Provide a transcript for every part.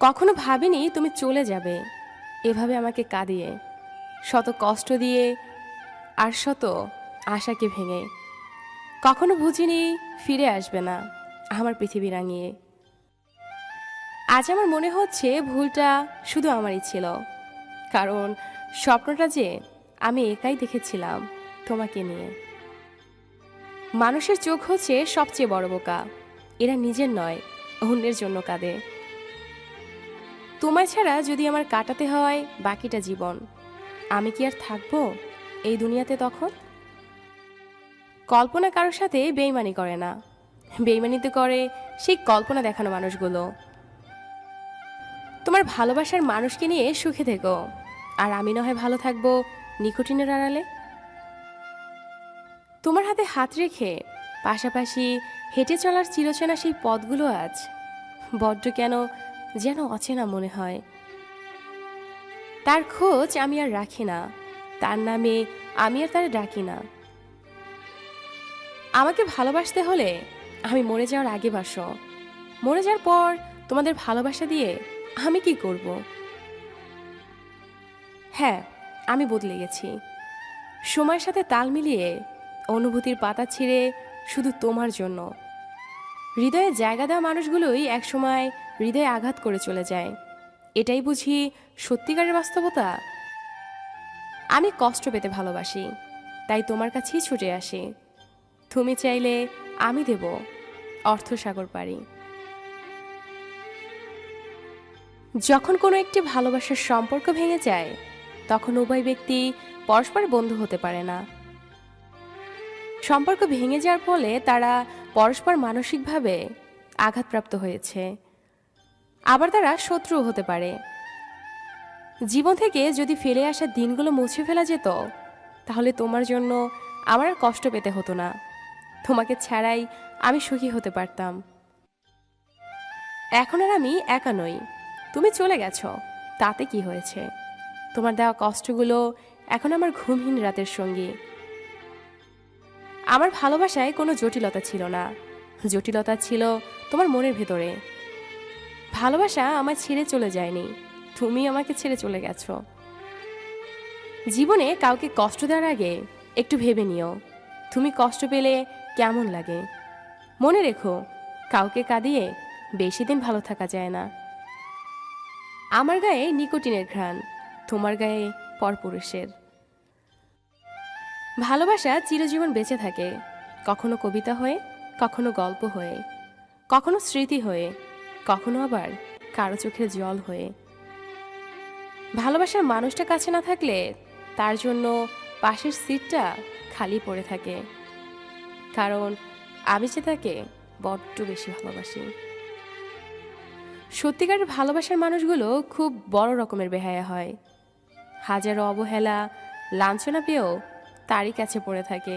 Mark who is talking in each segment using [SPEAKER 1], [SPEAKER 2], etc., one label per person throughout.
[SPEAKER 1] কখনো ভাবিনি তুমি চলে যাবে এভাবে আমাকে কাঁদিয়ে, শত কষ্ট দিয়ে আর শত আশাকে ভেঙে। কখনো বুঝিনি ফিরে আসবে না আমার পৃথিবী রাঙিয়ে। আজ আমার মনে হচ্ছে ভুলটা শুধু আমারই ছিল, কারণ স্বপ্নটা যে আমি একাই দেখেছিলাম তোমাকে নিয়ে। মানুষের চোখ হচ্ছে সবচেয়ে বড় বোকা, এরা নিজের নয় অন্যের জন্য কাঁদে। তোমায় ছাড়া যদি আমার কাটাতে হয় বাকিটা জীবন, আমি কি আর থাকবো এই দুনিয়াতে তখন? কল্পনা কারোর সাথে বেইমানি করে না, বেইমানিতে করে সেই কল্পনা দেখানো মানুষগুলো। তোমার ভালোবাসার মানুষকে নিয়ে সুখে থেকো, আর আমি না হয় ভালো থাকবো নিকোটিনের আড়ালে। তোমার হাতে হাত রেখে পাশাপাশি হেঁটে চলার চিরচেনা সেই পথগুলো আজ বড্ড কেন যেন অচেনা মনে হয়। তার খোঁজ আমি আর রাখি না, তার নামে আমি আর তার ডাকি না। আমাকে ভালোবাসতে হলে আমি মরে যাওয়ার আগে বাসো, মরে যাওয়ার পর তোমাদের ভালোবাসা দিয়ে আমি কি করব? হ্যাঁ, আমি বদলে গেছি, সময়ের সাথে তাল মিলিয়ে অনুভূতির পাতা ছিঁড়ে শুধু তোমার জন্য। হৃদয়ে জায়গা দেওয়া মানুষগুলোই একসময় হৃদয়ে আঘাত করে চলে যায়, এটাই বুঝি সত্যিকারের বাস্তবতা। আমি কষ্ট পেতে ভালোবাসি, তাই তোমার কাছেই ছুটে আসি। তুমি চাইলে আমি দেব অর্থসাগর পারি। যখন কোনো একটি ভালোবাসার সম্পর্ক ভেঙে যায়, তখন উভয় ব্যক্তি পরস্পর বন্ধু হতে পারে না। সম্পর্ক ভেঙে যাওয়ার ফলে তারা পরস্পর মানসিকভাবে আঘাতপ্রাপ্ত হয়েছে, আবার তারা শত্রুও হতে পারে। জীবন থেকে যদি ফেলে আসা দিনগুলো মুছে ফেলা যেত, তাহলে তোমার জন্য আমার আর কষ্ট পেতে হতো না, তোমাকে ছাড়াই আমি সুখী হতে পারতাম। এখন আর আমি একা নই, তুমি চলে গেছো, তাতে কি হয়েছে? তোমার দেওয়া কষ্টগুলো এখন আমার ঘুমহীন রাতের সঙ্গী। আমার ভালোবাসায় কোনো জটিলতা ছিল না, জটিলতা ছিল তোমার মনের ভেতরে। ভালোবাসা আমায় ছেড়ে চলে যায়নি, তুমি আমাকে ছেড়ে চলে গেছো। জীবনে কাউকে কষ্ট দেওয়ার আগে একটু ভেবে নিও তুমি কষ্ট পেলে কেমন লাগে। মনে রেখো, কাউকে কাঁদিয়ে বেশি দিন ভালো থাকা যায় না। আমার গায়ে নিকোটিনের ঘ্রাণ, তোমার গায়ে পরপুরুষের। ভালোবাসা চিরজীবন বেঁচে থাকে, কখনো কবিতা হয়ে, কখনো গল্প হয়ে, কখনো স্মৃতি হয়ে, কখনো আবার কারো চোখের জল হয়ে। ভালোবাসার মানুষটা কাছে না থাকলে তার জন্য পাশের সিটটা খালি পড়ে থাকে, কারণ আমি যে তাকে বড্ড বেশি ভালোবাসি। সত্যিকারের ভালোবাসার মানুষগুলো খুব বড় রকমের বেহায়া হয়, হাজারো অবহেলা লাঞ্ছনা পেয়েও তারই কাছে পড়ে থাকে,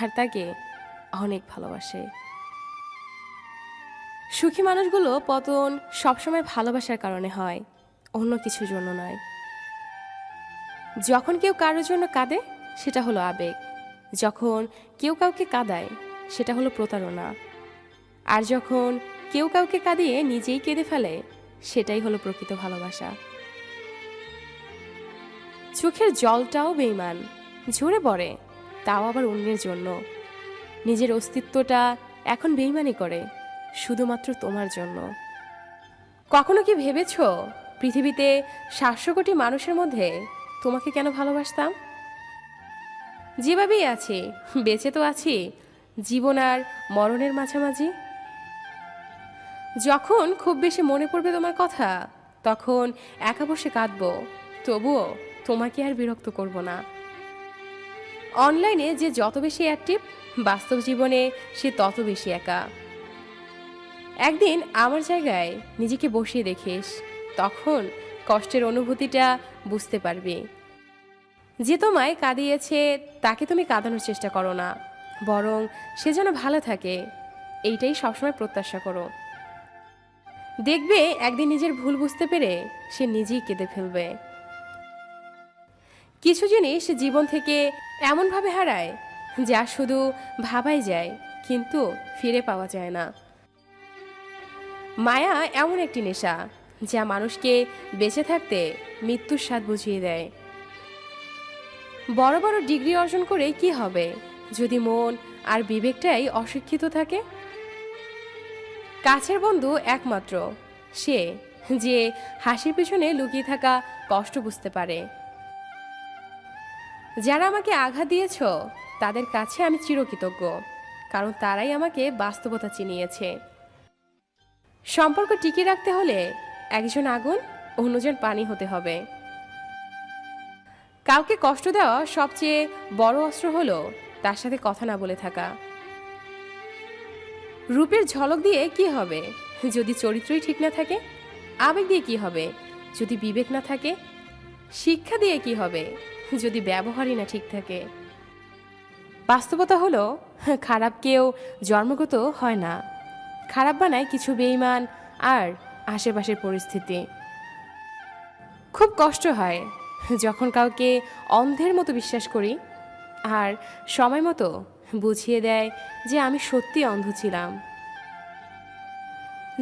[SPEAKER 1] আর তাকে অনেক ভালোবাসে। সুখী মানুষগুলো পতন সবসময় ভালোবাসার কারণে হয়, অন্য কিছুর জন্য নয়। যখন কেউ কারোর জন্য কাঁদে সেটা হলো আবেগ, যখন কেউ কাউকে কাঁদায় সেটা হলো প্রতারণা, আর যখন কেউ কাউকে কাঁদিয়ে নিজেই কেঁদে ফেলে সেটাই হলো প্রকৃত ভালোবাসা। চোখের জলটাও বেইমান, ঝরে পড়ে, তাও আবার অন্যের জন্য। নিজের অস্তিত্বটা এখন বেইমানি করে শুধুমাত্র তোমার জন্য। কখনো কি ভেবেছ পৃথিবীতে 700 কোটি মানুষের মধ্যে তোমাকে কেন ভালোবাসতাম? যেভাবেই আছি, বেঁচে তো আছি জীবন আর মরণের মাঝামাঝি। যখন খুব বেশি মনে পড়বে তোমার কথা, তখন একা বসে কাঁদবো, তবুও তোমাকে আর বিরক্ত করব না। অনলাইনে যে যত বেশি অ্যাক্টিভ, বাস্তব জীবনে সে তত বেশি একা। একদিন আমার জায়গায় নিজেকে বসিয়ে দেখিস, তখন কষ্টের অনুভূতিটা বুঝতে পারবি। যে তোমায় কাঁদিয়েছে তাকে তুমি কাঁদানোর চেষ্টা করো না, বরং সে যেন ভালো থাকে এইটাই সবসময় প্রত্যাশা করো। দেখবে একদিন নিজের ভুল বুঝতে পেরে সে নিজেই কেঁদে ফেলবে। কিছু জিনিস জীবন থেকে এমনভাবে হারায় যা শুধু ভাবাই যায় কিন্তু ফিরে পাওয়া যায় না। মায়া এমন একটি নেশা যা মানুষকে বেঁচে থাকতে মৃত্যুর স্বাদ বুঝিয়ে দেয়। বড় বড় ডিগ্রি অর্জন করে কি হবে যদি মন আর বিবেকটাই অশিক্ষিত থাকে? কাছের বন্ধু একমাত্র সে যে হাসির পিছনে লুকিয়ে থাকা কষ্ট বুঝতে পারে। যারা আমাকে আঘাত দিয়েছ তাদের কাছে আমি চিরকৃতজ্ঞ, কারণ তারাই আমাকে বাস্তবতা চিনিয়েছে। সম্পর্ক টিকিয়ে রাখতে হলে একজন আগুন অন্যজন পানি হতে হবে। কাউকে কষ্ট দেওয়া সবচেয়ে বড় অস্ত্র হলো তার সাথে কথা না বলে থাকা। রূপের ঝলক দিয়ে কি হবে যদি চরিত্রই ঠিক না থাকে? আবেগ দিয়ে কি হবে যদি বিবেক না থাকে? শিক্ষা দিয়ে কি হবে যদি ব্যবহারই না ঠিক থাকে? বাস্তবতা হলো খারাপ কেউ জন্মগত হয় না, খারাপ বানায় কিছু বেঈমান আর আশেপাশের পরিস্থিতি। খুব কষ্ট হয় যখন কাউকে অন্ধের মতো বিশ্বাস করি আর সময় মতো বুঝিয়ে দেয় যে আমি সত্যি অন্ধ ছিলাম।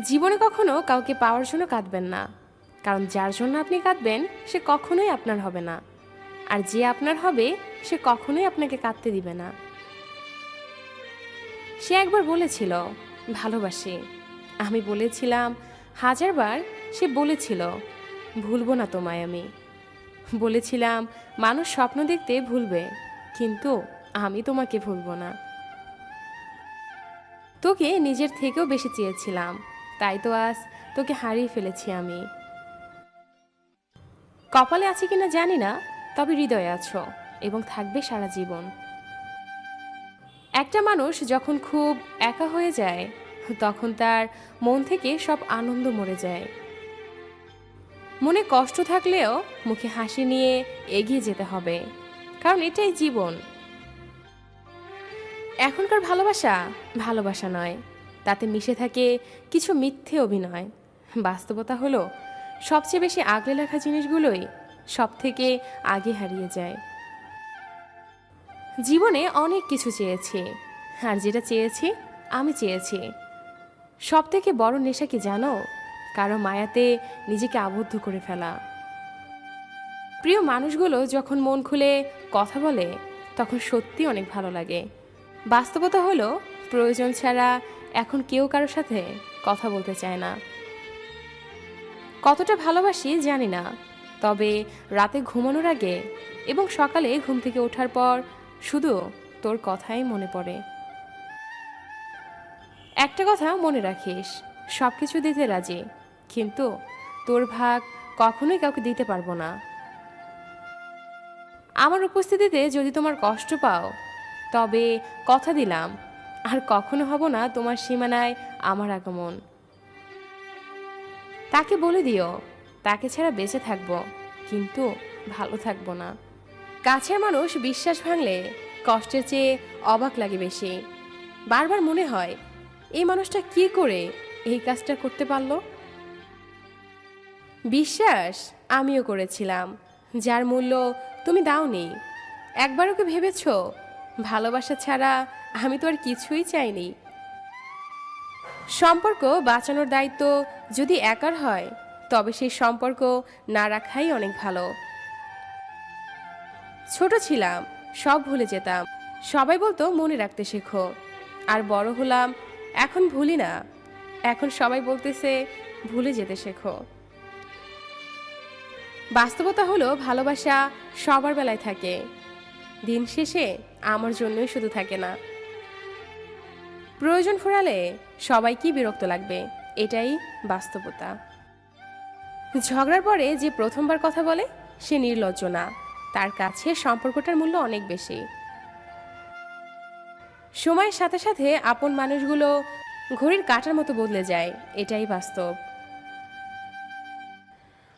[SPEAKER 1] জীবনে কখনো কাউকে পাওয়ার জন্য কাঁদবেন না, কারণ যার জন্য আপনি কাঁদবেন সে কখনোই আপনার হবে না, আর যে আপনার হবে সে কখনোই আপনাকে কাঁদতে দিবে না। সে একবার বলেছিল ভালোবাসি, আমি বলেছিলাম হাজারবার। সে বলেছিল ভুলবো না তোমায় আমি। বলেছিলাম মানুষ স্বপ্ন দেখতে ভুলবে, কিন্তু আমি তোমাকে ভুলবো না। তোকে নিজের থেকেও বেশি চেয়েছিলাম, তাই তো আজ তোকে হারিয়ে ফেলেছি আমি। কপালে আছে কিনা জানি না, তবে হৃদয়ে আছো এবং থাকবে সারা জীবন। একটা মানুষ যখন খুব একা হয়ে যায় তখন তার মন থেকে সব আনন্দ মরে যায়। মনে কষ্ট থাকলেও মুখে হাসি নিয়ে এগিয়ে যেতে হবে, কারণ এটাই জীবন। এখনকার ভালোবাসা ভালোবাসা নয়, তাতে মিশে থাকে কিছু মিথ্যে অভিনয়। বাস্তবতা হলো সবচেয়ে বেশি আগলে রাখা জিনিসগুলোই সব থেকে আগে হারিয়ে যায়। জীবনে অনেক কিছু চেয়েছি, আর যেটা চেয়েছি আমি চেয়েছি। সব থেকে বড় নেশা কি জানো? কারো মায়াতে নিজেকে আবদ্ধ করে ফেলা। প্রিয় মানুষগুলো যখন মন খুলে কথা বলে তখন সত্যি অনেক ভালো লাগে। বাস্তবতা হলো প্রয়োজন ছাড়া এখন কেউ কারোর সাথে কথা বলতে চায় না। কতটা ভালোবাসি জানি না, তবে রাতে ঘুমানোর আগে এবং সকালে ঘুম থেকে ওঠার পর শুধু তোর কথাই মনে পড়ে। একটা কথা মনে রাখিস, সব কিছু দিতে রাজি, কিন্তু তোর ভাগ কখনোই কাউকে দিতে পারবো না। আমার উপস্থিতিতে যদি তোমার কষ্ট পাও তবে কথা দিলাম আর কখনো হব না তোমার সীমানায় আমার আগমন। তাকে বলে দিও তাকে ছাড়া বেঁচে থাকবো, কিন্তু ভালো থাকবো না। কাছের মানুষ বিশ্বাস ভাঙলে কষ্টের চেয়ে অবাক লাগে বেশি। বারবার মনে হয় এই মানুষটা কি করে এই কাজটা করতে পারলো। বিশ্বাস আমিও করেছিলাম, যার মূল্য তুমি দাওনি। একবারও কি ভেবেছ ভালোবাসা ছাড়া আমি তো আর কিছুই চাইনি। সম্পর্ক বাঁচানোর দায়িত্ব যদি একার হয় তবে সেই সম্পর্ক না রাখাই অনেক ভালো। ছোট ছিলাম, সব ভুলে যেতাম, সবাই বলতো মনে রাখতে শেখো। আর বড় হলাম, এখন ভুলি না, এখন সবাই বলতেছে ভুলে যেতে শেখো। বাস্তবতা হলো ভালোবাসা সবার বেলায় থাকে, দিন শেষে আমার জন্যই শুধু থাকে না। প্রয়োজন ফুরালে সবাইকেই বিরক্ত লাগবে, এটাই বাস্তবতা। ঝগড়ার পরে যে প্রথমবার কথা বলে সে নির্লজ্জ না, তার কাছে সম্পর্কটার মূল্য অনেক বেশি। সময়ের সাথে সাথে আপন মানুষগুলো ঘড়ির কাঁটার মতো বদলে যায়, এটাই বাস্তব।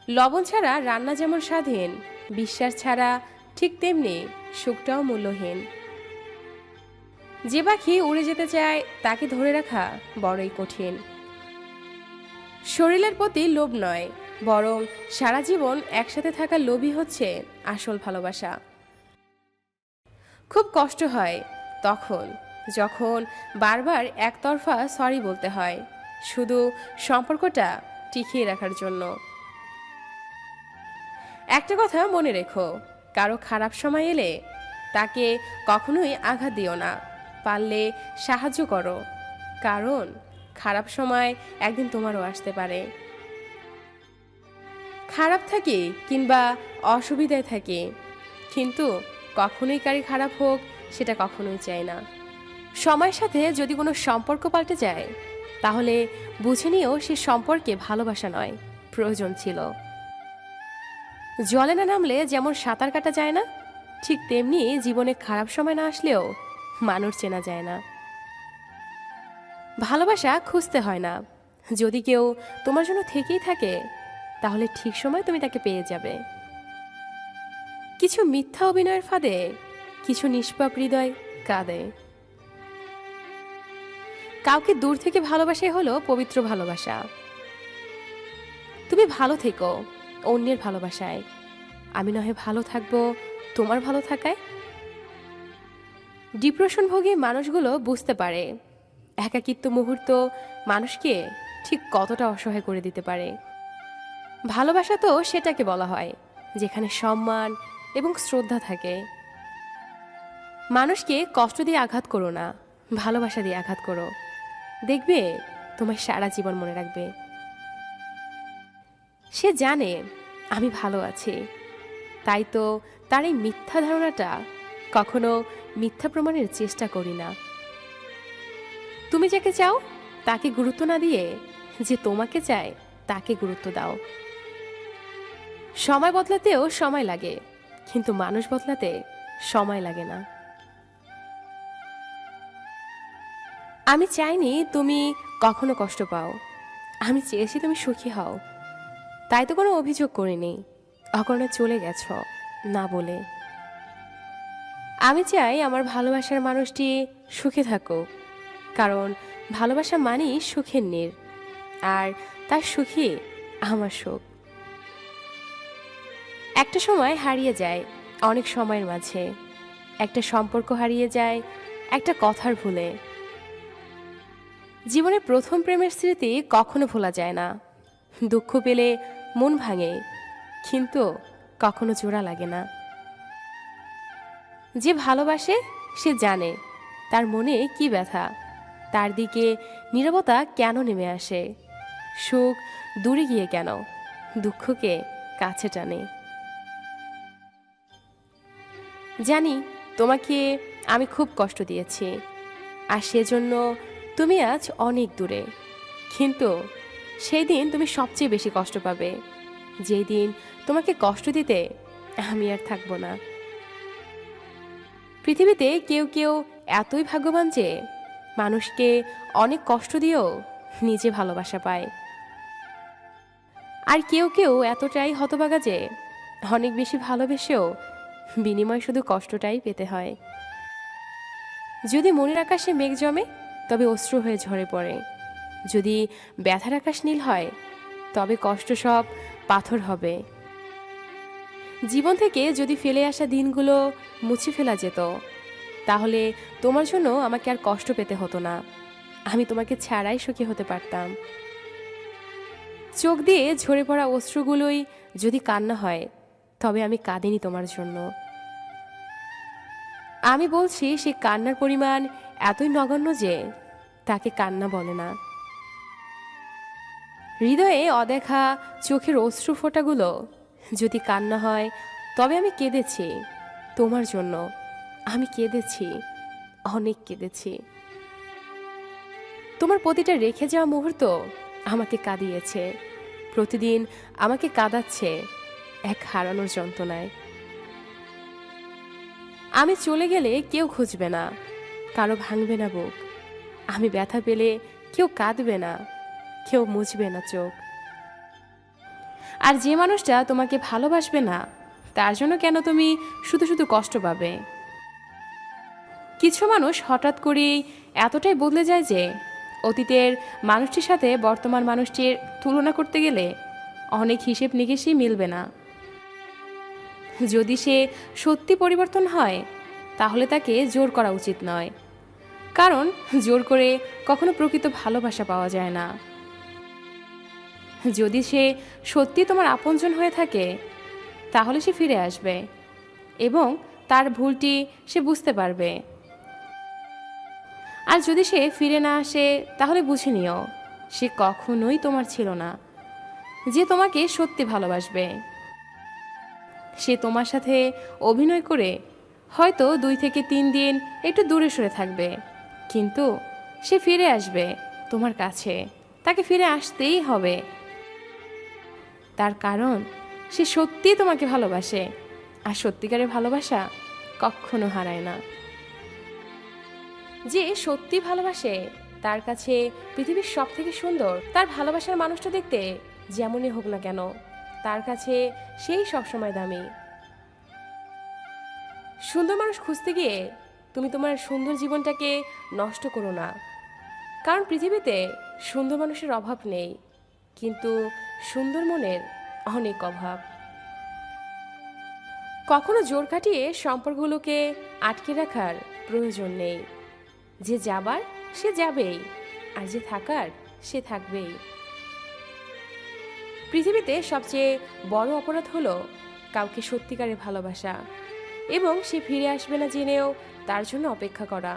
[SPEAKER 1] লবণ ছাড়া রান্না যেমন স্বাধীন, বিশ্বাস ছাড়া ঠিক তেমনি সুখটাও মূল্যহীন। যে পাখি উড়ে যেতে চায় তাকে ধরে রাখা বড়ই কঠিন। শরীরের প্রতি লোভ নয়, বরং সারা জীবন একসাথে থাকার লোভই হচ্ছে আসল ভালোবাসা। খুব কষ্ট হয় তখন যখন বারবার একতরফা সরি বলতে হয়, শুধু সম্পর্কটা টিকিয়ে রাখার জন্য। একটা কথা মনে রেখো, কারো খারাপ সময় এলে তাকে কখনোই আঘাত দিও না, পারলে সাহায্য করো, কারণ খারাপ সময় একদিন তোমারও আসতে পারে। খারাপ থাকি কিংবা অসুবিধায় থাকি, কিন্তু কখনোই কারি খারাপ হোক সেটা কখনোই চাই না। সময়ের সাথে যদি কোনো সম্পর্ক পাল্টে যায়, তাহলে বুঝে নিও সে সম্পর্কে ভালোবাসা নয়, প্রয়োজন ছিল। জলে না নামলে যেমন সাঁতার কাটা যায় না, ঠিক তেমনি জীবনে খারাপ সময় না আসলেও মানুষ চেনা যায় না। ভালোবাসা খুঁজতে হয় না, যদি কেউ তোমার জন্য থেকেই থাকে তাহলে ঠিক সময় তুমি তাকে পেয়ে যাবে। কিছু মিথ্যা অভিনয়ের ফাঁদে কিছু নিষ্পাপ হৃদয় কাঁদে। কাউকে দূর থেকে ভালোবাসাই হলো পবিত্র ভালোবাসা। তুমি ভালো থেকো অন্যের ভালোবাসায়, আমি নহে ভালো থাকবো তোমার ভালো থাকায়। ডিপ্রেশনভোগী মানুষগুলো বুঝতে পারে একাকিত্ব মুহূর্ত মানুষকে ঠিক কতটা অসহায় করে দিতে পারে। ভালোবাসা তো সেটাকে বলা হয় যেখানে সম্মান এবং শ্রদ্ধা থাকে। মানুষকে কষ্ট দিয়ে আঘাত করো না, ভালোবাসা দিয়ে আঘাত করো, দেখবে তোমার সারা জীবন মনে রাখবে। সে জানে আমি ভালো আছি, তাই তো তার এই মিথ্যা ধারণাটা কখনো মিথ্যা প্রমাণের চেষ্টা করি না। তুমি যাকে চাও তাকে গুরুত্ব না দিয়ে যে তোমাকে চায় তাকে গুরুত্ব দাও। সময় বদলাতেও সময় লাগে, কিন্তু মানুষ বদলাতে সময় লাগে না। আমি চাইনি তুমি কখনো কষ্ট পাও, আমি চেয়েছি তুমি সুখী হও, তাই তো কোনো অভিযোগ করিনি অকারণে চলে গেছ না বলে। আমি চাই আমার ভালোবাসার মানুষটি সুখে থাকুক, কারণ ভালোবাসা মানেই সুখের নীড়, আর তার সুখী আমার সুখ। একটা সময় হারিয়ে যায় অনেক সময়ের মাঝে, একটা সম্পর্ক হারিয়ে যায় একটা কথার ভুলে। জীবনের প্রথম প্রেমের স্মৃতি কখনো ভোলা যায় না, দুঃখ পেলে মন ভাঙে কিন্তু কখনো জোড়া লাগে না। যে ভালোবাসে সে জানে তার মনে কি ব্যথা, তার দিকে নীরবতা কেন নেমে আসে, সুখ দূরে গিয়ে কেন দুঃখকে কাছে টানে। জানি তোমাকে আমি খুব কষ্ট দিয়েছি, আর সেজন্য তুমি আজ অনেক দূরে, কিন্তু সেই দিন তুমি সবচেয়ে বেশি কষ্ট পাবে, যেই দিন তোমাকে কষ্ট দিতে আমি আর থাকবো না। পৃথিবীতে কেউ কেউ এতই ভাগ্যবান যে মানুষকে অনেক কষ্ট দিয়েও নিজে ভালোবাসা পায়, আর কেউ কেউ এতটাই হতভাগা যে অনেক বেশি ভালোবেসেও বিনিময় শুধু কষ্টটাই পেতে হয়। যদি মনের আকাশে মেঘ জমে তবে অশ্রু হয়ে ঝরে পড়ে, যদি ব্যথার আকাশ নীল হয় তবে কষ্ট সব পাথর হবে। জীবন থেকে যদি ফেলে আসা দিনগুলো মুছে ফেলা যেত, তাহলে তোমার জন্য আমাকে আর কষ্ট পেতে হতো না, আমি তোমাকে ছাড়াই সুখী হতে পারতাম। চোখ দিয়ে ঝরে পড়া অশ্রুগুলোই যদি কান্না হয় তবে আমি কাঁদিনি তোমার জন্য। আমি বলছি সে কান্নার পরিমাণ এতই নগণ্য যে তাকে কান্না বলে না। হৃদয়ে অদেখা চোখের অশ্রু ফোঁটাগুলো যদি কান্না হয় তবে আমি কেঁদেছি তোমার জন্য, আমি কেঁদেছি, অনেক কেঁদেছি। তোমার প্রতিটা রেখে যাওয়া মুহূর্ত আমাকে কাঁদিয়েছে, প্রতিদিন আমাকে কাঁদাচ্ছে এক হারানোর যন্ত্রণায়। আমি চলে গেলে কেউ খুঁজবে না, কারো ভাঙবে না বুক, আমি ব্যথা পেলে কেউ কাঁদবে না, কেউ মুছবে না চোখ। আর যে মানুষটা তোমাকে ভালোবাসবে না তার জন্য কেন তুমি শুধু শুধু কষ্ট পাবে? কিছু মানুষ হঠাৎ করেই এতটাই বদলে যায় যে অতীতের মানুষটির সাথে বর্তমান মানুষটির তুলনা করতে গেলে অনেক হিসেব নিকেশই মিলবে না। যদি সে সত্যি পরিবর্তন হয় তাহলে তাকে জোর করা উচিত নয়, কারণ জোর করে কখনো প্রকৃত ভালোবাসা পাওয়া যায় না। যদি সে সত্যি তোমার আপনজন হয়ে থাকে তাহলে সে ফিরে আসবে এবং তার ভুলটি সে বুঝতে পারবে। আর যদি সে ফিরে না আসে তাহলে বুঝে নিও সে কখনোই তোমার ছিল না, যে তোমাকে সত্যি ভালোবাসবে। সে তোমার সাথে অভিনয় করে হয়তো 2 থেকে 3 দিন একটু দূরে সরে থাকবে, কিন্তু সে ফিরে আসবে তোমার কাছে। তাকে ফিরে আসতেই হবে, তার কারণ সে সত্যিই তোমাকে ভালোবাসে, আর সত্যিকারের ভালোবাসা কখনো হারায় না। যে সত্যি ভালোবাসে তার কাছে পৃথিবীর সব থেকে সুন্দর তার ভালোবাসার মানুষটা দেখতে যেমনই হোক না কেন, তার কাছে সেই সবসময় দামি। সুন্দর মানুষ খুঁজতে গিয়ে তুমি তোমার সুন্দর জীবনটাকে নষ্ট করো না, কারণ পৃথিবীতে সুন্দর মানুষের অভাব নেই, কিন্তু সুন্দর মনের অনেক অভাব। কখনো জোর কাটিয়ে সম্পর্কগুলোকে আটকে রাখার প্রয়োজন নেই। যে যাবার সে যাবেই, আর যে থাকার সে থাকবেই। পৃথিবীতে সবচেয়ে বড় অপরাধ হলো কাউকে সত্যিকারে ভালোবাসা এবং সে ফিরে আসবে না জেনেও তার জন্য অপেক্ষা করা।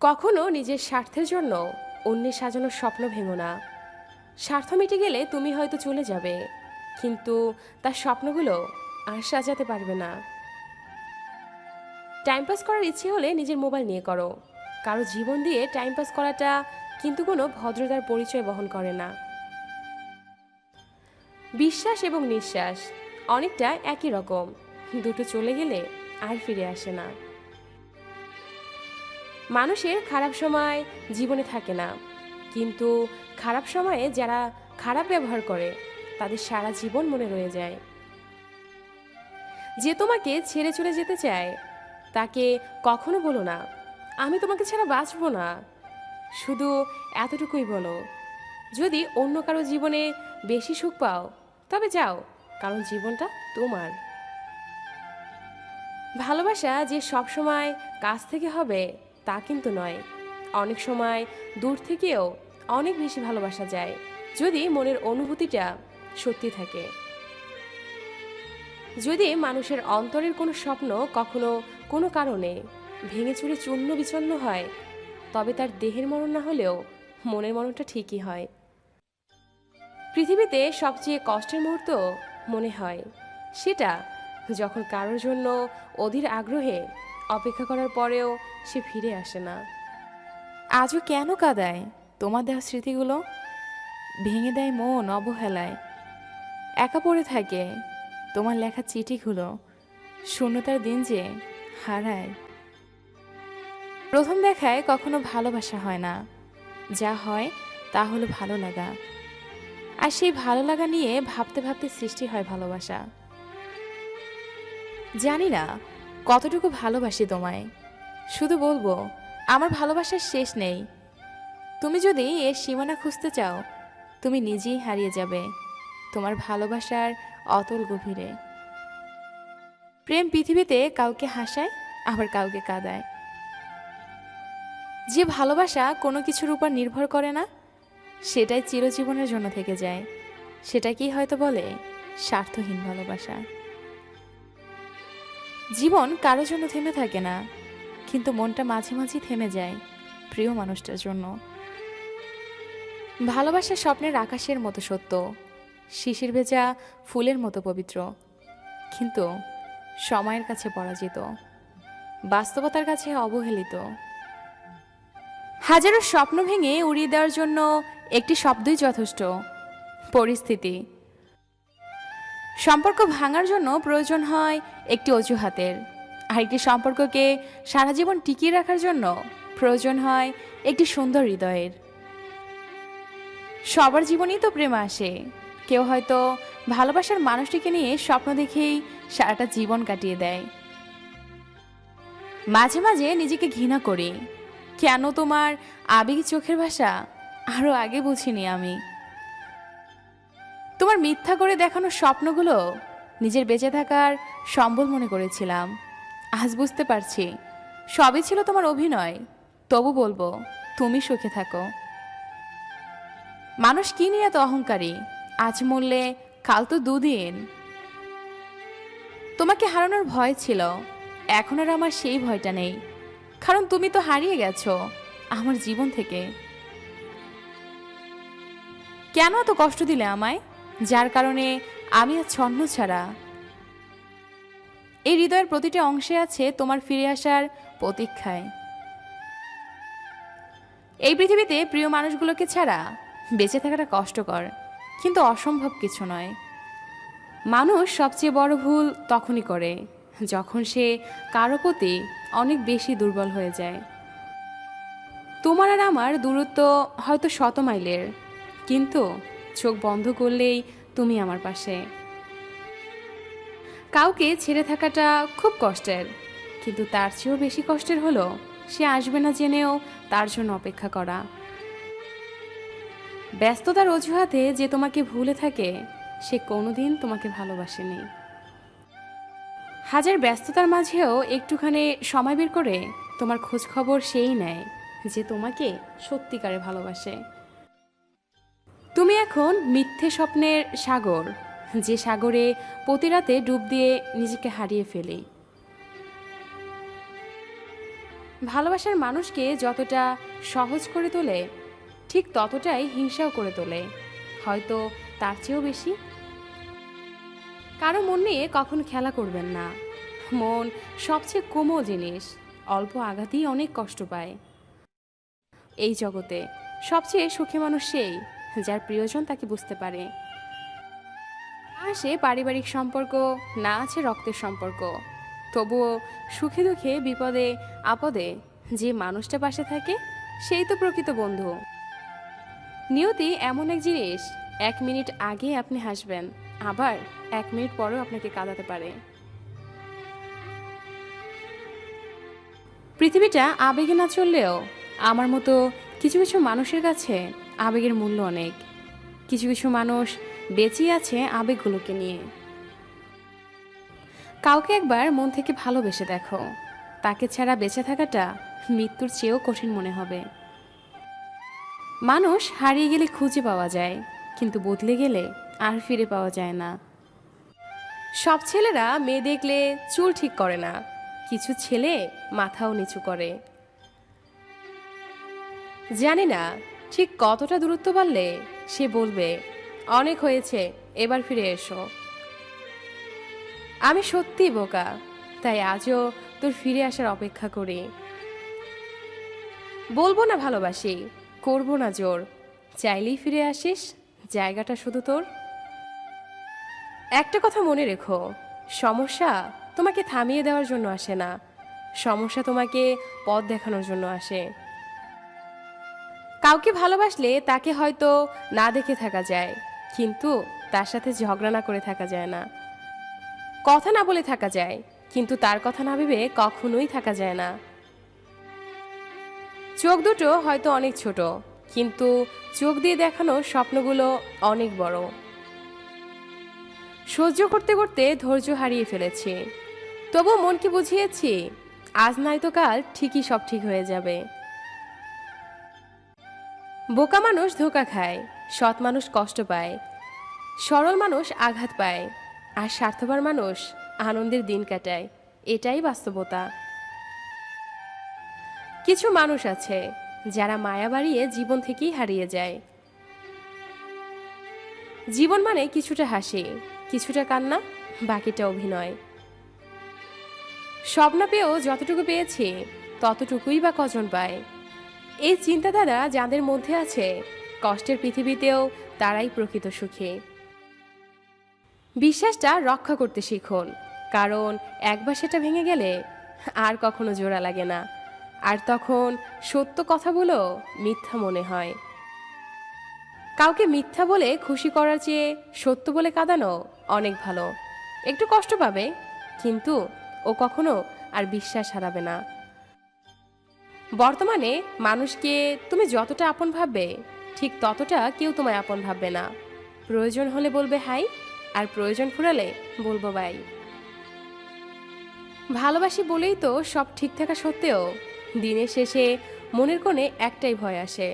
[SPEAKER 1] কখনো নিজের স্বার্থের জন্য অন্যের সাজানো স্বপ্ন ভেঙো না। স্বার্থ মিটে গেলে তুমি হয়তো চলে যাবে, কিন্তু তার স্বপ্নগুলো আর সাজাতে পারবে না। টাইম পাস করার ইচ্ছে হলে নিজের মোবাইল নিয়ে করো, কারো জীবন দিয়ে টাইম পাস করাটা কিন্তু কোনো ভদ্রতার পরিচয় বহন করে না। বিশ্বাস এবং নিঃশ্বাস অনেকটা একই রকম, দুটো চলে গেলে আর ফিরে আসে না। মানুষের খারাপ সময় জীবনে থাকে না, কিন্তু খারাপ সময়ে যারা খারাপ ব্যবহার করে তাদের সারা জীবন মনে রয়ে যায়। যে তোমাকে ছেড়ে চলে যেতে চায় তাকে কখনো বলো না আমি তোমাকে ছাড়া বাঁচবো না। শুধু এতটুকুই বলো, যদি অন্য কারো জীবনে বেশি সুখ পাও তবে যাও, কারণ জীবনটা তোমার। ভালোবাসা যে সব সময় কাছ থেকে হবে তা কিন্তু নয়, অনেক সময় দূর থেকেও অনেক বেশি ভালোবাসা যায়, যদি মনের অনুভূতিটা সত্যি থাকে। যদি মানুষের অন্তরের কোনো স্বপ্ন কখনো কোনো কারণে ভেঙে চুরে চূর্ণ বিচূর্ণ হয়, তবে তার দেহের মরণ না হলেও মনের মরণটা ঠিকই হয়। পৃথিবীতে সবচেয়ে কষ্টের মুহূর্ত মনে হয় সেটা যখন কারোর জন্য অধীর আগ্রহে অপেক্ষা করার পরেও সে ফিরে আসে না। আজও কেন কাঁদায় তোমার দেওয়া স্মৃতিগুলো, ভেঙে দেয় মন অবহেলায়। একা পড়ে থাকে তোমার লেখা চিঠিগুলো, শূন্যতার দিন যে হারায়। প্রথম দেখায় কখনো ভালোবাসা হয় না, যা হয় তা হলো ভালো লাগা, আর সেই ভালো লাগা নিয়ে ভাবতে ভাবতে সৃষ্টি হয় ভালোবাসা। জানি না কতটুকু ভালোবাসি তোমায়, শুধু বলবো আমার ভালোবাসার শেষ নেই। তুমি যদি এর সীমানা খুঁজতে চাও তুমি নিজেই হারিয়ে যাবে তোমার ভালোবাসার অতল গভীরে। প্রেম পৃথিবীতে কাউকে হাসায় আবার কাউকে কাঁদায়। যে ভালোবাসা কোনো কিছুর উপর নির্ভর করে না সেটাই চিরজীবনের জন্য থেকে যায়, সেটাকেই হয়তো বলে স্বার্থহীন ভালোবাসা। জীবন কারো জন্য থেমে থাকে না, কিন্তু মনটা মাঝে মাঝে থেমে যায় প্রিয় মানুষটার জন্য। ভালোবাসা স্বপ্নের আকাশের মতো সত্য, শিশির ভেজা ফুলের মতো পবিত্র, কিন্তু সময়ের কাছে পরাজিত, বাস্তবতার কাছে অবহেলিত। হাজারো স্বপ্ন ভেঙে উড়িয়ে দেওয়ার জন্য একটি শব্দই যথেষ্ট, পরিস্থিতি। সম্পর্ক ভাঙার জন্য প্রয়োজন হয় একটি অজুহাতের, আর একটি সম্পর্ককে সারা জীবন টিকিয়ে রাখার জন্য প্রয়োজন হয় একটি সুন্দর হৃদয়ের। সবার জীবনেই তো প্রেম আসে, কেউ হয়তো ভালোবাসার মানুষটিকে নিয়ে স্বপ্ন দেখেই সারাটা জীবন কাটিয়ে দেয়। মাঝে মাঝে নিজেকে ঘৃণা করি, কেন তোমার আবেগী চোখের ভাষা আরো আগে বুঝিনি আমি। তোমার মিথ্যা করে দেখানো স্বপ্নগুলো নিজের বেঁচে থাকার সম্বল মনে করেছিলাম, আজ বুঝতে পারছি সবই ছিল তোমার অভিনয়। তবু বলবো তুমি সুখে থাকো।
[SPEAKER 2] মানুষ কি নিয়ে এত অহংকারী? আজ মরলে কাল তো দুদিন। তোমাকে হারানোর ভয় ছিল, এখন আর আমার সেই ভয়টা নেই, কারণ তুমি তো হারিয়ে গেছো আমার জীবন থেকে। কেন এত কষ্ট দিলে আমায়, যার কারণে আমি আজ ছন্ন ছাড়া? এই হৃদয়ের প্রতিটা অংশে আছে তোমার ফিরে আসার প্রতীক্ষায়। এই পৃথিবীতে প্রিয় মানুষগুলোকে ছাড়া বেঁচে থাকাটা কষ্টকর, কিন্তু অসম্ভব কিছু নয়। মানুষ সবচেয়ে বড় ভুল তখনই করে যখন সে কারো প্রতি অনেক বেশি দুর্বল হয়ে যায়। তোমার আর আমার দূরত্ব হয়তো 100 মাইলের, কিন্তু চোখ বন্ধ করলেই তুমি আমার পাশে। কাউকে ছেড়ে থাকাটা খুব কষ্টের, কিন্তু তার চেয়েও বেশি কষ্টের হলো সে আসবে না জেনেও তার জন্য অপেক্ষা করা। ব্যস্ততার অজুহাতে যে তোমাকে ভুলে থাকে সে কোনোদিন তোমাকে ভালোবাসেনি। হাজার ব্যস্ততার মাঝেও একটুখানি সময় বের করে তোমার খোঁজ খবর সেই নেয় যে তোমাকে সত্যিকারে ভালোবাসে। তুমি এখন মিথ্যে স্বপ্নের সাগর, যে সাগরে প্রতি রাতে ডুব দিয়ে নিজেকে হারিয়ে ফেলি। ভালোবাসার মানুষকে যতটা সহজ করে তোলে ঠিক ততটাই হিংসাও করে তোলে, হয়তো তার চেয়েও বেশি। কারো মন নিয়ে কখনো খেলা করবেন না। মন সবচেয়ে কোমল জিনিস, অল্প আঘাতেই অনেক কষ্ট পায়। এই জগতে সবচেয়ে সুখী মানুষ সেই যার প্রিয়জন তাকে বুঝতে পারে। আসে পারিবারিক সম্পর্ক, না আছে রক্তের সম্পর্ক, তবুও সুখে দুঃখে বিপদে আপদে যে মানুষটা পাশে থাকে সেই তো প্রকৃত বন্ধু। নিয়তি এমন এক জিনিস, 1 মিনিট আগে আপনি হাসবেন, আবার 1 মিনিট পরেও আপনাকে কাঁদাতে পারে। পৃথিবীটা আবেগে না চললেও আমার মতো কিছু কিছু মানুষের কাছে আবেগের মূল্য অনেক। কিছু কিছু মানুষ বেঁচে আছে আবেগগুলোকে নিয়ে। কাউকে একবার মন থেকে ভালোবেসে দেখো, তাকে ছাড়া বেঁচে থাকাটা মৃত্যুর চেয়েও কঠিন মনে হবে। মানুষ হারিয়ে গেলে খুঁজে পাওয়া যায়, কিন্তু বদলে গেলে আর ফিরে পাওয়া যায় না। সব ছেলেরা মেয়ে দেখলে চুল ঠিক করে না, কিছু ছেলে মাথাও নিচু করে। জানি না ঠিক কতটা দূরত্ব বাড়লে সে বলবে অনেক হয়েছে, এবার ফিরে এসো। আমি সত্যি বোকা, তাই আজও তোর ফিরে আসার অপেক্ষা করি। বলবো না ভালোবাসি, করবো না জোর, চাইলেই ফিরে আসিস, জায়গাটা শুধু তোর। একটা কথা মনে রেখো, সমস্যা তোমাকে থামিয়ে দেওয়ার জন্য আসে না, সমস্যা তোমাকে পথ দেখানোর জন্য আসে। কাউকে ভালোবাসলে তাকে হয়তো না দেখে থাকা যায়, কিন্তু তার সাথে ঝগড়া না করে থাকা যায় না। কথা না বলে থাকা যায়, কিন্তু তার কথা না ভেবে কখনোই থাকা যায় না। চোখ দুটো হয়তো অনেক ছোট, কিন্তু চোখ দিয়ে দেখানো স্বপ্নগুলো অনেক বড়। সহ্য করতে করতে ধৈর্য হারিয়ে ফেলেছি, তবু মনকে বুঝিয়েছি আজ নয়তো কাল ঠিকই সব ঠিক হয়ে যাবে। বোকা মানুষ ধোঁকা খায়, সৎ মানুষ কষ্ট পায়, সরল মানুষ আঘাত পায়, আর স্বার্থপর মানুষ আনন্দের দিন কাটায়। এটাই বাস্তবতা। কিছু মানুষ আছে যারা মায়া বাড়িয়ে জীবন থেকেই হারিয়ে যায়। জীবন মানে কিছুটা হাসি, কিছুটা কান্না, বাকিটা অভিনয়। সব না পেয়েও যতটুকু পেয়েছি ততটুকুই বা কজন পায়। এই চিন্তাধারা যাদের মধ্যে আছে, কষ্টের পৃথিবীতেও তারাই প্রকৃত সুখী। বিশ্বাসটা রক্ষা করতে শিখুন, কারণ একবার সেটা ভেঙে গেলে আর কখনো জোড়া লাগে না, আর তখন সত্য কথাগুলো মিথ্যা মনে হয়। কাউকে মিথ্যা বলে খুশি করার চেয়ে সত্য বলে কাঁদানো অনেক ভালো। একটু কষ্ট পাবে, কিন্তু ও কখনো আর বিশ্বাস হারাবে না। বর্তমানে মানুষকে তুমি যতটা আপন ভাববে ঠিক ততটা কেউ তোমায় আপন ভাববে না। প্রয়োজন হলে বলবে হাই, আর প্রয়োজন ফুরালে বলবো বাই। ভালোবাসি বলেই তো সব ঠিক থাকা সত্ত্বেও দিনের শেষে মনের কোণে একটাই ভয় আসে,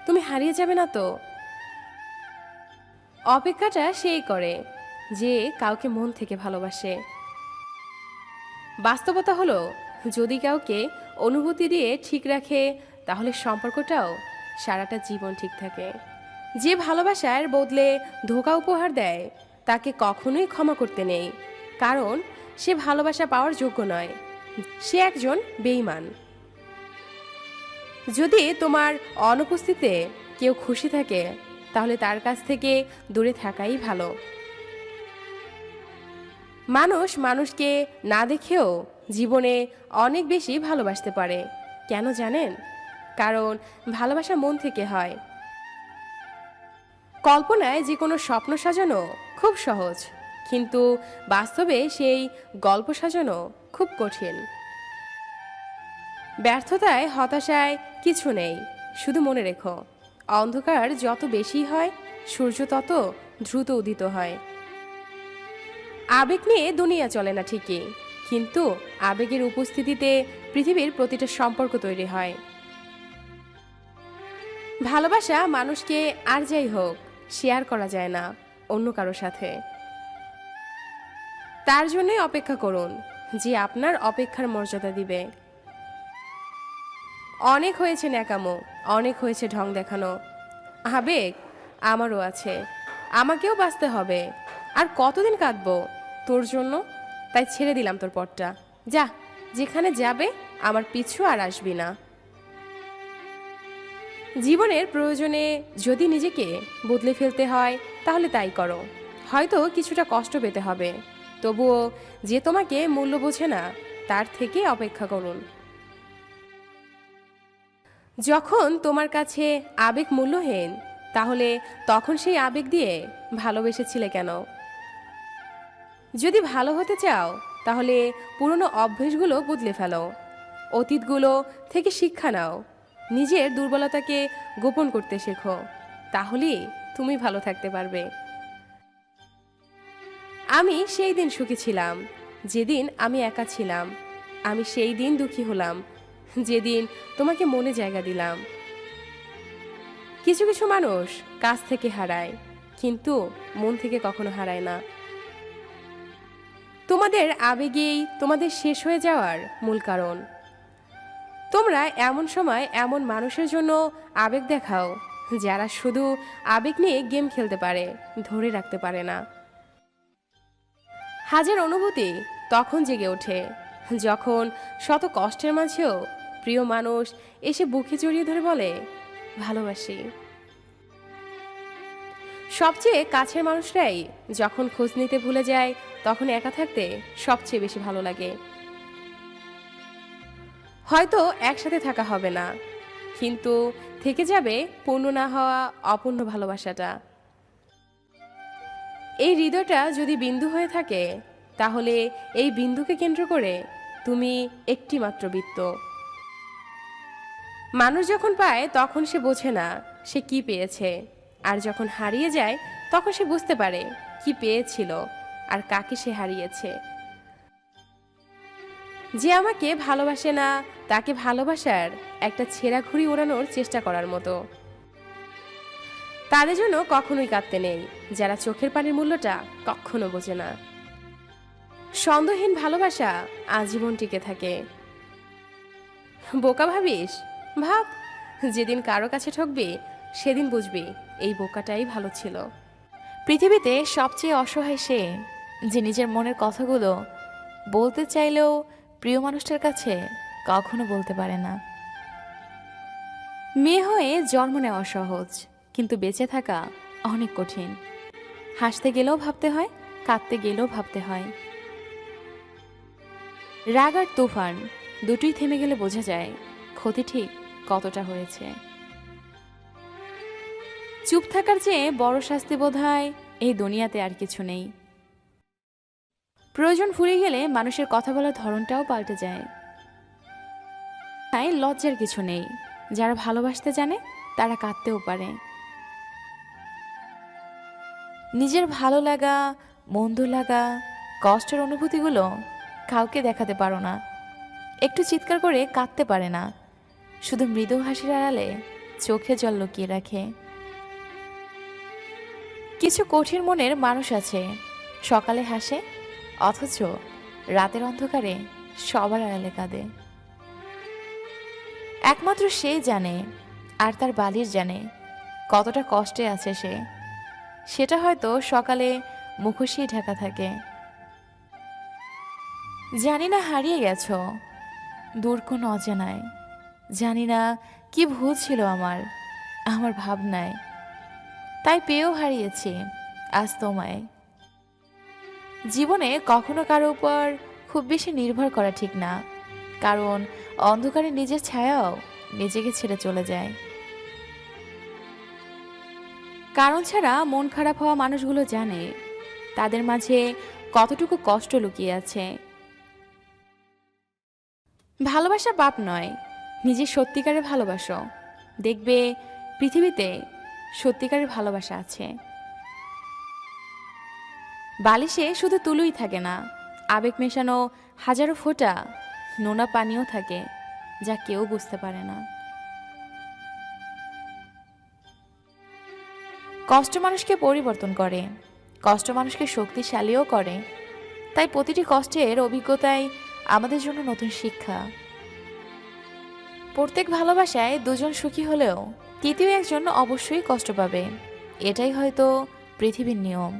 [SPEAKER 2] তুমি হারিয়ে যাবে না তো।
[SPEAKER 1] অপেক্ষাটা সেই করে যে কাউকে মন থেকে ভালোবাসে। বাস্তবতা হলো, যদি কাউকে অনুভূতি দিয়ে ঠিক রাখে তাহলে সম্পর্কটাও সারাটা জীবন ঠিক থাকে। যে ভালোবাসার বদলে ধোঁকা উপহার দেয় তাকে কখনোই ক্ষমা করতে নেই, কারণ সে ভালোবাসা পাওয়ার যোগ্য নয়, সে একজন বেঈমান। যদি তোমার অনুপস্থিতিতে কেউ খুশি থাকে তাহলে তার কাছ থেকে দূরে থাকাই ভালো। মানুষ মানুষকে না দেখেও জীবনে অনেক বেশি ভালোবাসতে পারে। কেন জানেন? কারণ ভালোবাসা মন থেকে হয়। কল্পনায় যে কোনো স্বপ্ন সাজানো খুব সহজ, কিন্তু বাস্তবে সেই গল্প সাজানো খুব কঠিন। ব্যর্থতায় হতাশায় কিছু নেই, শুধু মনে রেখো, অন্ধকার যত বেশি হয় সূর্য তত দ্রুত উদিত হয়। আবেগ নিয়ে দুনিয়া চলে না ঠিকই, কিন্তু আবেগের উপস্থিতিতে পৃথিবীর প্রতিটা সম্পর্ক তৈরি হয়। ভালোবাসা মানুষকে আর যাই হোক শেয়ার করা যায় না অন্য কারো সাথে। তার জন্যই অপেক্ষা করুন যে আপনার অপেক্ষার মর্যাদা দিবে। অনেক হয়েছে ন্যাকামো, অনেক হয়েছে ঢং দেখানো। আবেগ আমারও আছে, আমাকেও বাঁচতে হবে। আর কতদিন কাঁদবো তোর জন্য? তাই ছেড়ে দিলাম তোর পথটা, যা যেখানে যাবে, আমার পিছু আর আসবি না। জীবনের প্রয়োজনে যদি নিজেকে বদলে ফেলতে হয় তাহলে তাই করো। হয়তো কিছুটা কষ্ট পেতে হবে, তবুও যে তোমাকে মূল্য বোঝে না তার থেকে অপেক্ষা করুন। যখন তোমার কাছে আবেগ মূল্যহীন, তাহলে তখন সেই আবেগ দিয়ে ভালোবেসেছিলে কেন? যদি ভালো হতে চাও তাহলে পুরনো অভ্যেসগুলো বদলে ফেলো, অতীতগুলো থেকে শিক্ষা নাও, নিজের দুর্বলতাকে গোপন করতে শেখো, তাহলেই তুমি ভালো থাকতে পারবে। আমি সেই দিন সুখী ছিলাম যেদিন আমি একা ছিলাম। আমি সেই দিন দুঃখী হলাম যেদিন তোমাকে মনে জায়গা দিলাম। কিছু কিছু মানুষ কাছ থেকে হারায়, কিন্তু মন থেকে কখনো হারায় না। তোমাদের আবেগেই তোমাদের শেষ হয়ে যাওয়ার মূল কারণ। তোমরা এমন সময় এমন মানুষের জন্য আবেগ দেখাও যারা শুধু আবেগ নিয়ে গেম খেলতে পারে, ধরে রাখতে পারে না। হাজার অনুভূতি তখন জেগে ওঠে যখন শত কষ্টের মাঝেও প্রিয় মানুষ এসে বুকে জড়িয়ে ধরে বলে, ভালোবাসি। সবচেয়ে কাছের মানুষরাই যখন খোঁজ নিতে ভুলে যায় তখন একা থাকতে সবচেয়ে বেশি ভালো লাগে। হয়তো একসাথে থাকা হবে না, কিন্তু থেকে যাবে পূর্ণ না হওয়া অপূর্ণ ভালোবাসাটা। এই হৃদয়টা যদি বিন্দু হয়ে থাকে তাহলে এই বিন্দুকে কেন্দ্র করে তুমি একটি মাত্র বৃত্ত। মানুষ যখন পায় তখন সে বোঝে না সে কি পেয়েছে, আর যখন হারিয়ে যায় তখন সে বুঝতে পারে কি পেয়েছিল আর কাকে সে হারিয়েছে। যে আমাকে ভালোবাসে না তাকে ভালোবাসার একটা ছেঁড়া ঘুড়ি ওড়ানোর চেষ্টা করার মতো। তাদের জন্য কখনোই কাঁদতে নেই যারা চোখের পানির মূল্যটা কখনো বোঝে না। সন্দেহহীন ভালোবাসা আজীবন টিকে থাকে। বোকা ভাবিস? ভাব, যেদিন কারো কাছে ঠকবি সেদিন বুঝবি এই বোকাটাই ভালো ছিল।
[SPEAKER 2] পৃথিবীতে সবচেয়ে অসহায় সে যে নিজের মনের কথাগুলো বলতে চাইলেও প্রিয় মানুষটার কাছে কখনো বলতে পারে না। মেয়ে হয়ে জন্ম নেওয়া সহজ, কিন্তু বেঁচে থাকা অনেক কঠিন। হাসতে গেলেও ভাবতে হয়, কাঁদতে গেলেও ভাবতে হয়। রাগ আর তুফান দুটোই থেমে গেলে বোঝা যায় ক্ষতি ঠিক কতটা হয়েছে। চুপ থাকার চেয়ে বড় শাস্তি বোধহয় এই দুনিয়াতে আর কিছু নেই। প্রয়োজন ফুরিয়ে গেলে মানুষের কথা বলার ধরনটাও পাল্টে যায়। তাই লজ্জার কিছু নেই, যারা ভালোবাসতে জানে তারা কাঁদতেও পারে। নিজের ভালো লাগা, মন্দ লাগা, কষ্টের অনুভূতিগুলো কাউকে দেখাতে পারো না, একটু চিৎকার করে কাঁদতে পারে না, শুধু মৃদু হাসির আড়ালে চোখে জল লুকিয়ে রাখে। কিছু কঠিন মনের মানুষ আছে, সকালে হাসে অথচ রাতের অন্ধকারে সবার আড়ালে কাঁদে। একমাত্র সেই জানে, আর তার বালির জানে কতটা কষ্টে আছে সে। সেটা হয়তো সকালে মুখোশই ঢাকা থাকে। জানি না হারিয়ে গেছো দূর কোনো অজানায়, জানি না কি ভুল ছিল আমার আমার ভাবনায়, তাই পেয়েও হারিয়েছি আজ তোমায়। জীবনে কখনো কারো উপর খুব বেশি নির্ভর করা ঠিক না, কারণ অন্ধকারে নিজের ছায়াও নিজেকে ছেড়ে চলে যায়। কারণ ছাড়া মন খারাপ হওয়া মানুষগুলো জানে তাদের মাঝে কতটুকু কষ্ট লুকিয়ে আছে। ভালোবাসা পাপ নয়, নিজের সত্যিকারের ভালোবাসো, দেখবে পৃথিবীতে সত্যিকারের ভালোবাসা আছে। বালিশে শুধু তুলোই থাকে না, আবেগ মেশানো হাজারো ফোঁটা নোনা পানিও থাকে, যা কেউ বুঝতে পারে না। কষ্ট মানুষকে পরিবর্তন করে, কষ্ট মানুষকে শক্তিশালীও করে। তাই প্রতিটি কষ্টের অভিজ্ঞতাই আমাদের জন্য নতুন শিক্ষা। প্রত্যেক ভালোবাসায় দুজন সুখী হলেও তৃতীয় একজন অবশ্যই কষ্ট পাবে, এটাই হয়তো পৃথিবীর নিয়ম।